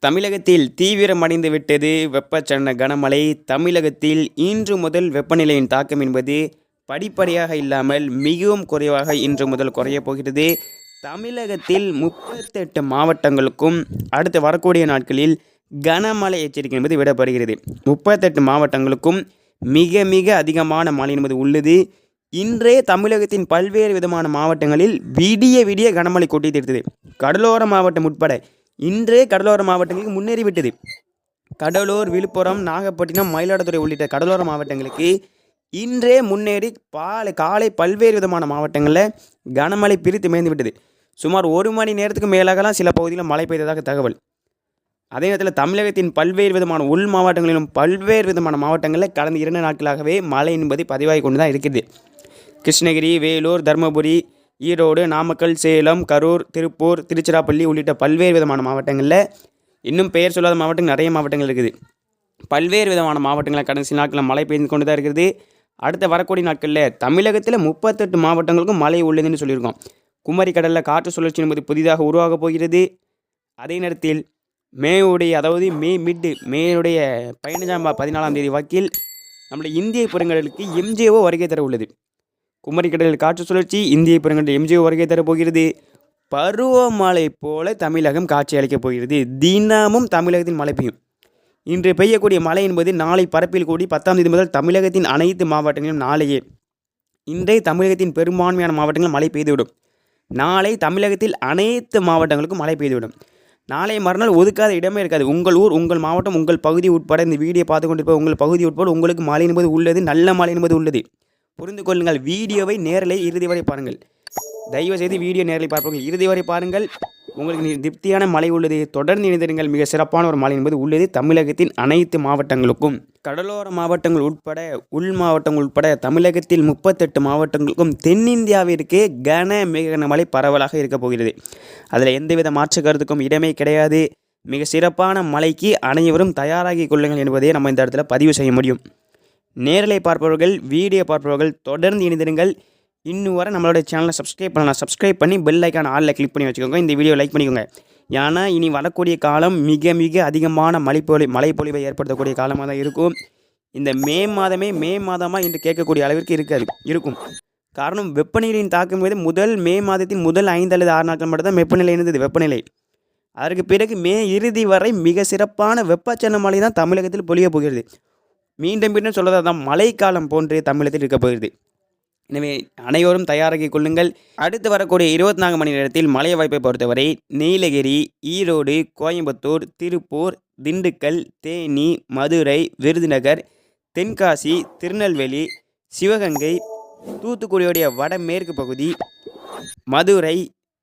தமிழகத்தில் தீவிரமடைந்து விட்டது வெப்பச்சலன கனமழை. தமிழகத்தில் இன்று முதல் வெப்பநிலையின் தாக்கம் என்பது படிப்படியாக இல்லாமல் மிகவும் குறைவாக இன்று முதல் குறையப் போகிறது. தமிழகத்தில் 38 மாவட்டங்களுக்கும் அடுத்து வரக்கூடிய நாட்களில் கனமழை எச்சரிக்கை என்பது விடப்படுகிறது. 38 மாவட்டங்களுக்கும் மிக மிக அதிகமான மழை என்பது உள்ளது. இன்றே தமிழகத்தின் பல்வேறு விதமான மாவட்டங்களில் விடிய விடிய கனமழை கொட்டி தீர்த்தது. கடலோர மாவட்டம் உட்பட இன்றே கடலோர மாவட்டங்களுக்கு முன்னேறிவிட்டது. கடலூர், விழுப்புரம், நாகப்பட்டினம், மயிலாடுதுறை உள்ளிட்ட கடலோர மாவட்டங்களுக்கு இன்றே முன்னேறி காலை பல்வேறு விதமான மாவட்டங்களில் கனமழை பிரித்து மேய்ந்து விட்டது. சுமார் 1 மணி நேரத்துக்கு மேலாகலாம் சில பகுதியில் மழை பெய்ததாக தகவல். அதே நேரத்தில் தமிழகத்தின் பல்வேறு விதமான உள் மாவட்டங்களிலும் பல்வேறு விதமான மாவட்டங்களில் கடந்த 2 நாட்களாகவே மழை என்பது பதிவாகி கொண்டு தான் இருக்குது. கிருஷ்ணகிரி, வேலூர், தருமபுரி, ஈரோடு, நாமக்கல், சேலம், கரூர், திருப்பூர், திருச்சிராப்பள்ளி உள்ளிட்ட பல்வேறு விதமான மாவட்டங்களில் இன்னும் பெயர் சொல்லாத மாவட்டங்கள் நிறைய மாவட்டங்கள் இருக்குது. பல்வேறு விதமான மாவட்டங்களில் கடந்த சில நாட்களில் மழை பெய்து கொண்டு தான் இருக்கிறது. அடுத்த வரக்கூடிய நாட்களில் தமிழகத்தில் 38 மாவட்டங்களுக்கும் மழை உள்ளதுன்னு சொல்லியிருக்கோம். குமரி கடலில் காற்று சுழற்சி என்பது புதிதாக உருவாக போகிறது. அதே நேரத்தில் மேயுடைய 14ஆம் தேதி வாக்கில் நம்முடைய இந்திய பெருங்கடலுக்கு எம்ஜிஓ வருகை தர உள்ளது. குமரி கடலில் காற்று சுழற்சி, இந்திய பெருங்கடல் எம்ஜிஓ வருகை தரப்போகிறது. பருவமழை போல தமிழகம் காட்சி அளிக்கப் போகிறது. தினமும் தமிழகத்தில் மழை பெய்யும். இன்று பெய்யக்கூடிய மழை என்பது நாளை பரப்பில் கூடி 10ஆம் தேதி முதல் தமிழகத்தின் அனைத்து மாவட்டங்களிலும் நாளையே இன்றைய தமிழகத்தின் பெரும்பான்மையான மாவட்டங்களில் மழை பெய்துவிடும். நாளை தமிழகத்தில் அனைத்து மாவட்டங்களுக்கும் மழை பெய்துவிடும். நாளை மறுநாள் ஒதுக்காத இடமே இருக்காது. உங்கள் ஊர், உங்கள் மாவட்டம், உங்கள் பகுதி உட்பட இந்த வீடியோ பார்த்து கொண்டிருப்ப உங்கள் பகுதி உட்பட உங்களுக்கு மழை என்பது உள்ளது. நல்ல மழை என்பது உள்ளது. புரிந்து கொள்ளுங்கள். வீடியோவை நேரலை இறுதி வரை பாருங்கள். தயவுசெய்து வீடியோ நேரலை பார்ப்பவர்கள் இறுதி வரை பாருங்கள். உங்களுக்கு திருப்தியான மழை உள்ளது. தொடர்ந்து இணைந்திருங்கள். மிக சிறப்பான ஒரு மழை என்பது உள்ளது தமிழகத்தின் அனைத்து மாவட்டங்களுக்கும். கடலோர மாவட்டங்கள் உட்பட உள் மாவட்டங்கள் உட்பட தமிழகத்தில் 38 மாவட்டங்களுக்கும் தென்னிந்தியாவிற்கே மிக கனமழை பரவலாக இருக்கப் போகிறது. அதில் எந்தவித மாற்று கருத்துக்கும் இடமே கிடையாது. மிக சிறப்பான மழைக்கு அனைவரும் தயாராகி கொள்ளுங்கள் என்பதை நம்ம இந்த இடத்துல பதிவு செய்ய முடியும். நேரலை பார்ப்பவர்கள், வீடியோ பார்ப்பவர்கள் தொடர்ந்து இணைந்திருங்கள். இன்னும் வரை நம்மளோட சேனலை சப்ஸ்கிரைப் பண்ணலாம். சப்ஸ்கிரைப் பண்ணி பெல் ஐக்கான் ஆலில் கிளிக் பண்ணி வச்சுக்கோங்க. இந்த வீடியோ லைக் பண்ணிக்கோங்க. ஏன்னா இனி வரக்கூடிய காலம் மிக மிக அதிகமான மழைப்பொழிவை ஏற்படுத்தக்கூடிய காலமாக தான் இருக்கும். இந்த மே மாதமாக இன்று கேட்கக்கூடிய அளவிற்கு இருக்கும். காரணம் வெப்பநிலையின் தாக்கம் என்பது முதல் மே மாதத்தின் முதல் 5 அல்லது 6 நாட்கள் மட்டும் தான் வெப்பநிலை இருந்தது. வெப்பநிலை அதற்கு பிறகு மே இறுதி வரை மிக சிறப்பான வெப்பச்சலன மழை தான் தமிழகத்தில் பொழிய போகிறது. மீண்டும் சொல்லதான் மழைக்காலம் போன்று தமிழகத்தில் இருக்க போகிறது. எனவே அனைவரும் தயாராகி கொள்ளுங்கள். அடுத்து வரக்கூடிய 24 மணி நேரத்தில் மழை வாய்ப்பை பொறுத்தவரை நீலகிரி, ஈரோடு, கோயம்புத்தூர், திருப்பூர், திண்டுக்கல், தேனி, மதுரை, விருதுநகர், தென்காசி, திருநெல்வேலி, சிவகங்கை, தூத்துக்குடியுடைய வடமேற்கு பகுதி, மதுரை,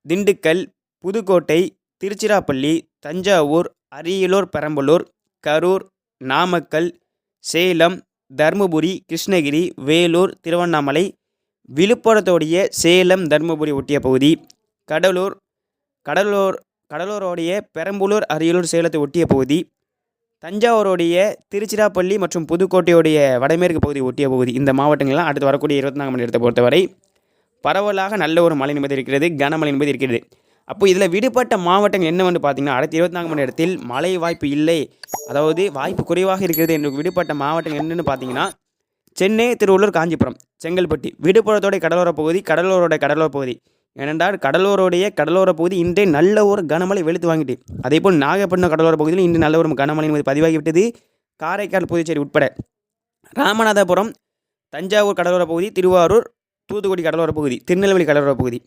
திண்டுக்கல், புதுக்கோட்டை, திருச்சிராப்பள்ளி, தஞ்சாவூர், அரியலூர், பெரம்பலூர், கரூர், நாமக்கல், சேலம், தருமபுரி, கிருஷ்ணகிரி, வேலூர், திருவண்ணாமலை, விழுப்புரத்தோடைய சேலம், தருமபுரி ஒட்டிய பகுதி, கடலூரோடைய பெரம்பலூர், அரியலூர், சேலத்தை ஒட்டிய பகுதி, தஞ்சாவூரோடைய திருச்சிராப்பள்ளி மற்றும் புதுக்கோட்டையோடைய வடமேற்கு பகுதி ஒட்டிய பகுதி, இந்த மாவட்டங்கள்லாம் அடுத்து வரக்கூடிய 24 மணி நேரத்தை பொறுத்தவரை பரவலாக நல்ல ஒரு மழை என்பது இருக்கிறது. கனமழை என்பது இருக்கிறது. அப்போ இதில் விடுபட்ட மாவட்டங்கள் என்னவென்று பார்த்தீங்கன்னா, அடுத்த 24 மணி நேரத்தில் மழை வாய்ப்பு இல்லை, அதாவது வாய்ப்பு குறைவாக இருக்கிறது என்று விடுபட்ட மாவட்டங்கள் என்னென்னு பார்த்தீங்கன்னா, சென்னை, திருவள்ளூர், காஞ்சிபுரம், செங்கல்பட்டு, விழுப்புரத்தோடைய கடலோர பகுதி. ஏனென்றால் கடலோர பகுதி இன்றே நல்ல ஒரு கனமழை வெளுத்து வாங்கிட்டு, அதேபோல் நாகப்பட்டினம் கடலோர பகுதியில் இன்று நல்ல ஒரு கனமழை என்பது பதிவாகிவிட்டது. காரைக்கால், புதுச்சேரி உட்பட ராமநாதபுரம், தஞ்சாவூர் கடலோர பகுதி, திருவாரூர், தூத்துக்குடி கடலோர பகுதி, திருநெல்வேலி கடலோர பகுதி,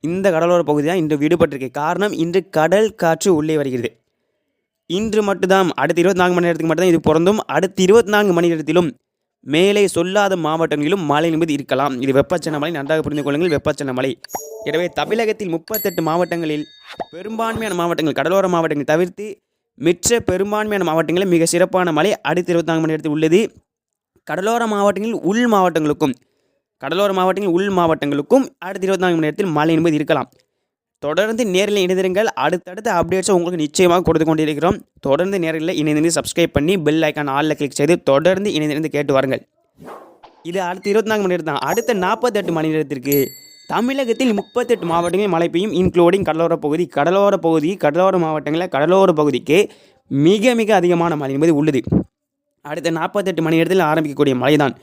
இந்த கடலோர பகுதி தான் இன்று விடுபட்டிருக்கு. காரணம், இன்று கடல் காற்று உள்ளே வருகிறது. இன்று மட்டும்தான், அடுத்த 24 மணி நேரத்துக்கு மட்டும்தான் இது பொருந்தும். அடுத்த 24 மணி நேரத்திலும் மேலே சொல்லாத மாவட்டங்களிலும் மழை என்பது இருக்கலாம். இது வெப்பச்சலன மழை, நன்றாக புரிந்து கொள்ளுங்கள். வெப்பச்சலன மழை. எனவே தமிழகத்தில் 38 மாவட்டங்களில் பெரும்பான்மையான மாவட்டங்கள், கடலோர மாவட்டங்கள் தவிர்த்து மற்ற பெரும்பான்மையான மாவட்டங்களில் மிக சிறப்பான மழை அடுத்த 24 மணி நேரத்தில் உள்ளது. கடலோர மாவட்டங்களில் உள் மாவட்டங்களுக்கும் அடுத்த 24 மணி நேரத்தில் மழை என்பது இருக்கலாம். தொடர்ந்து நேரில் இணைந்திருங்கள். அடுத்தடுத்த அப்டேட்ஸை உங்களுக்கு நிச்சயமாக கொடுத்து கொண்டிருக்கிறோம். தொடர்ந்து நேரில் இணைந்து சப்ஸ்கிரைப் பண்ணி பெல் ஐக்கான் ஆலில் கிளிக் செய்து தொடர்ந்து இணைந்து கேட்டு வாருங்கள். இது அடுத்த 24 மணி நேரம் தான். அடுத்த 48 மணி நேரத்திற்கு தமிழகத்தில் 38 மாவட்டங்களில் மழை பெய்யும், இன்க்ளூடிங் கடலோர மாவட்டங்களில் கடலோர பகுதிக்கு மிக மிக அதிகமான மழை என்பது உள்ளது. அடுத்த 48 மணி நேரத்தில் ஆரம்பிக்கக்கூடிய மழைதான்.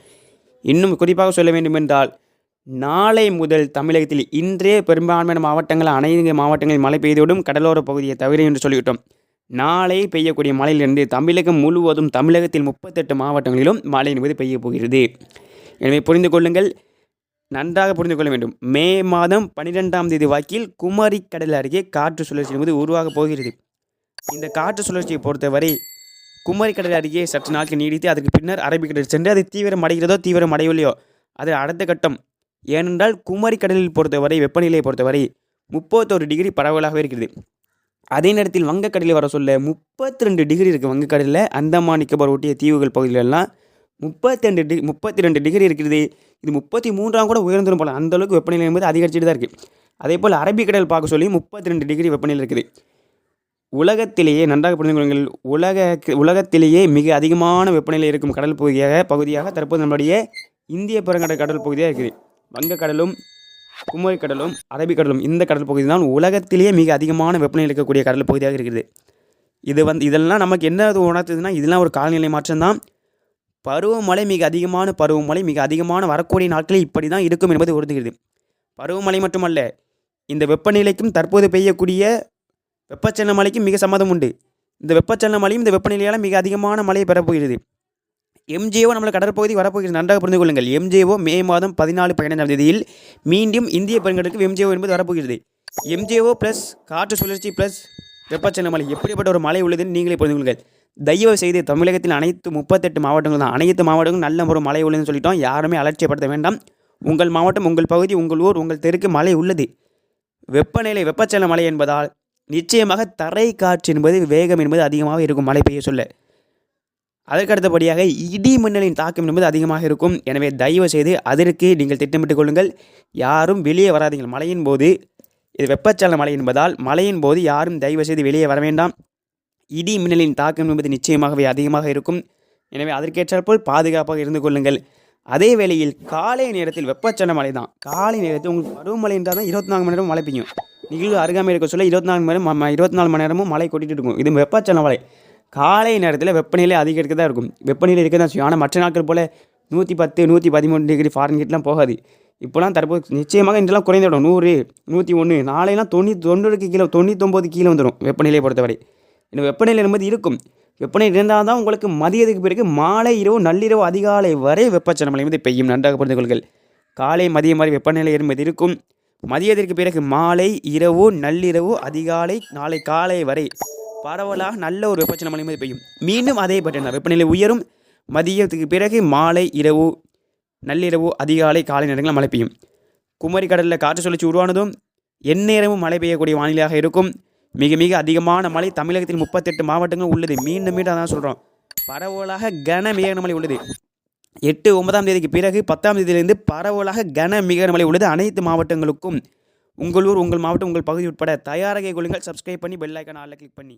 இன்னும் குறிப்பாக சொல்ல வேண்டுமென்றால், நாளை முதல் தமிழகத்தில் இன்றே பெரும்பான்மையான மாவட்டங்கள் அனைத்து மாவட்டங்களில் மழை பெய்துவிடும், கடலோர பகுதியை தவிர என்று சொல்லிவிட்டோம். நாளை பெய்யக்கூடிய மழையிலிருந்து தமிழகம் முழுவதும் தமிழகத்தில் 38 மாவட்டங்களிலும் மழை என்பது பெய்ய போகிறது. எனவே புரிந்து கொள்ளுங்கள், நன்றாக புரிந்து கொள்ள வேண்டும். மே மாதம் 12ஆம் தேதி வாக்கில் குமரி கடல் அருகே காற்று சுழற்சி என்பது உருவாகப் போகிறது. இந்த காற்று சுழற்சியை பொறுத்தவரை குமரி கடல் அருகே சற்று நாட்கள் நீடித்து அதற்கு பின்னர் அரபிக்கடல் சென்று அது தீவிரம் அடையவில்லையோ அது அடுத்த கட்டம். ஏனென்றால் குமரி கடலில் பொறுத்தவரை வெப்பநிலையை பொறுத்தவரை 31 டிகிரி பரவலாகவே இருக்கிறது. அதே நேரத்தில் வங்கக்கடலில் வர சொல்ல 32 டிகிரி இருக்குது. வங்கக்கடலில் அந்தமான் நிக்கோபார் ஒட்டிய தீவுகள் பகுதிகளெல்லாம் 32 டிகிரி இருக்கிறது. இது 33ஆம் கூட உயர்ந்துடும் போல, அந்தளவுக்கு வெப்பநிலை என்பது அதிகரிச்சுட்டு தான் இருக்குது. அதே போல் அரபிக்கடல் பார்க்க சொல்லி 32 டிகிரி வெப்பநிலை இருக்குது. உலகத்திலேயே நன்றாக புரிந்து கொள்ளுங்கள், உலகத்திலேயே மிக அதிகமான வெப்பநிலை இருக்கும் கடல் பகுதியாக தற்போது நம்முடைய இந்திய பெருங்கடல் கடல் பகுதியாக இருக்குது. வங்கக்கடலும் குமரி கடலும் அரபிக்கடலும் இந்த கடல் பகுதி தான் உலகத்திலேயே மிக அதிகமான வெப்பநிலை இருக்கக்கூடிய கடல் பகுதியாக இருக்கிறது. இதெல்லாம் நமக்கு என்ன உணர்த்துதுன்னா, இதெல்லாம் ஒரு காலநிலை மாற்றம் தான். பருவமழை மிக அதிகமான வரக்கூடிய நாட்களில் இப்படி தான் இருக்கும் என்பது உறுத்துகிறது. பருவமழை மட்டுமல்ல, இந்த வெப்பநிலைக்கும் தற்போது பெய்யக்கூடிய வெப்பச்சலன மழைக்கும் மிக சம்மதம் உண்டு. இந்த வெப்பச்சலன மழையும் இந்த வெப்பநிலையால் மிக அதிகமான மழையை பெறப்போகிறது. எம்ஜிஓ நம்மள கடற்பகுதி வரப்போகிறது, நன்றாக புரிந்து கொள்ளுங்கள். எம்ஜிஓ மே மாதம் 14-15ஆம் தேதியில் மீண்டும் இந்திய பெருங்கடலுக்கு எம்ஜிஓ என்பது வரப்போகிறது. எம்ஜிஓ ப்ளஸ் காற்று சுழற்சி ப்ளஸ் வெப்பச்சலன மழை, எப்படிப்பட்ட ஒரு மழை உள்ளதுன்னு நீங்களே புரிந்து கொள்ளுங்கள். தயவு செய்து தமிழகத்தில் அனைத்து 38 மாவட்டங்கள் தான், அனைத்து மாவட்டங்களும் நல்ல ஒரு மழை உள்ளதுன்னு சொல்லிட்டோம். யாருமே அலட்சியப்படுத்த வேண்டாம். உங்கள் மாவட்டம், உங்கள் பகுதி, உங்கள் ஊர், உங்கள் தெருக்கு மழை உள்ளது. வெப்பச்சலன மழை என்பதால் நிச்சயமாக தரை காற்று என்பது வேகம் என்பது அதிகமாக இருக்கும் மழை பெய்ய சொல்ல. அதற்கு அடுத்தபடியாக இடி மின்னலின் தாக்கம் என்பது அதிகமாக இருக்கும். எனவே தயவு செய்து அதற்கு நீங்கள் திட்டமிட்டுக் கொள்ளுங்கள். யாரும் வெளியே வராதீர்கள் மழையின் போது. இது வெப்பச்சலன மழை என்பதால் மழையின் போது யாரும் தயவு செய்து வெளியே வர வேண்டாம். இடி மின்னலின் தாக்கம் என்பது நிச்சயமாகவே அதிகமாக இருக்கும். எனவே அதற்கேற்றாற்போல் பாதுகாப்பாக இருந்து கொள்ளுங்கள். அதே வேளையில் காலை நேரத்தில் வெப்பச்சலன மழை தான். காலை நேரத்தில் உங்களுக்கு பருவமழை என்றால் தான் 24 மணி நேரம் மழை பெய்யும். நிகழ்வு அருகாமை இருக்க சொல்ல 24 மணி நேரமும் மழை கொட்டிட்டு இருக்கும். இது வெப்பச்சலன மழை. காலை நேரத்தில் வெப்பநிலை அதிகரிக்க தான் இருக்கும். வெப்பநிலை இருக்க தான் செய்யும். ஆனால் மற்ற நாட்கள் போல் 110, 113 டிகிரி ஃபாரன்ஹீட்லாம் போகாது. இப்போலாம் தற்போது நிச்சயமாக இன்றெல்லாம் குறைந்துவிடும். 100, 101, நாளைலாம் 90க்கு கீழே 99 கீழே வந்துடும் வெப்பநிலையை பொறுத்தவரை. இந்த வெப்பநிலை என்பது இருக்கும். வெப்பநிலை இருந்தால் தான் உங்களுக்கு மதியத்துக்கு பிறகு மாலை, இரவு, நள்ளிரவு, அதிகாலை வரை வெப்பச்சலன மழை என்பது பெய்யும். நன்றாக புரிந்து கொள்ளுங்கள். காலை மதியம் வரை வெப்பநிலை என்பது இருக்கும். மதியத்திற்கு பிறகு மாலை, இரவு, நள்ளிரவு, அதிகாலை, நாளை காலை வரை பரவலாக நல்ல ஒரு வெப்பச்சலன மழை என்பது பெய்யும். மீண்டும் அதே பற்றின வெப்பநிலை உயரும். மதியத்துக்கு பிறகு மாலை, இரவு, நள்ளிரவு, அதிகாலை, காலை நேரங்களில் மழை பெய்யும். குமரி கடலில் காற்று சுழற்சி உருவானதும் எந்நேரமும் மழை பெய்யக்கூடிய வானிலையாக இருக்கும். மிக மிக அதிகமான மழை தமிழகத்தில் 38 மாவட்டங்கள் உள்ளது. மீண்டும் அதான் சொல்கிறோம், பரவலாக மிக மழை உள்ளது. 8, 9ஆம் தேதிக்கு பிறகு 10ஆம் தேதியிலிருந்து பரவலாக மிக மழை உள்ளது அனைத்து மாவட்டங்களுக்கும். உங்கள் ஊர், உங்கள் மாவட்டம், உங்கள் பகுதி உட்பட தயாராக கொள்ளுங்கள். சப்ஸ்கிரைப் பண்ணி பெல் ஐக்கான் ஆல்ல கிளிக் பண்ணி